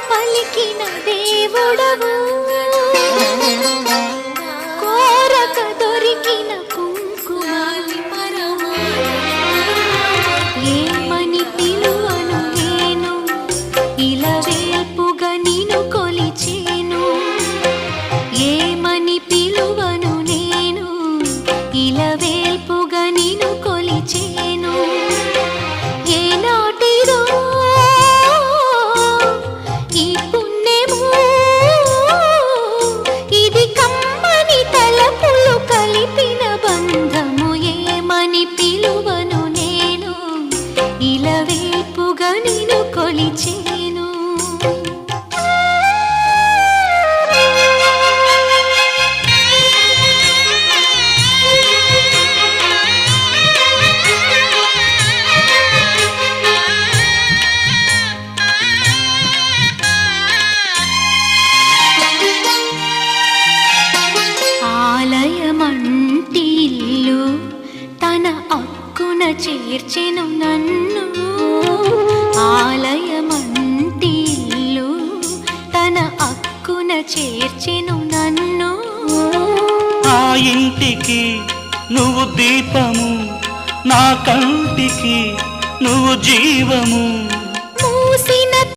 పలికిన దేవుడవు కోరక దొరికిన కుంకుమాలి ఏమని పిలువను నేను ఇలవేల్పుగా నిన్ను కొలిచేను ఏమని పిలువను నేను ఇలవేల్పుగా నిన్ను కొలిచేను ఏనాటిదో ఈ పుణ్యము ఇది కమ్మని తలపులు కలిపిన బంధము ఏమని పిలువను నేను ఇలవేల్పుగా నిన్ను కొలిచేను ఆలయమంటి ఇల్లు తన అక్కున చేర్చెను నన్ను ఆలయమంటి ఇల్లు తన అక్కున చేర్చెను నన్ను ఆ ఇంటికి నువ్వు దీపము నా కంటికి నువ్వు జీవము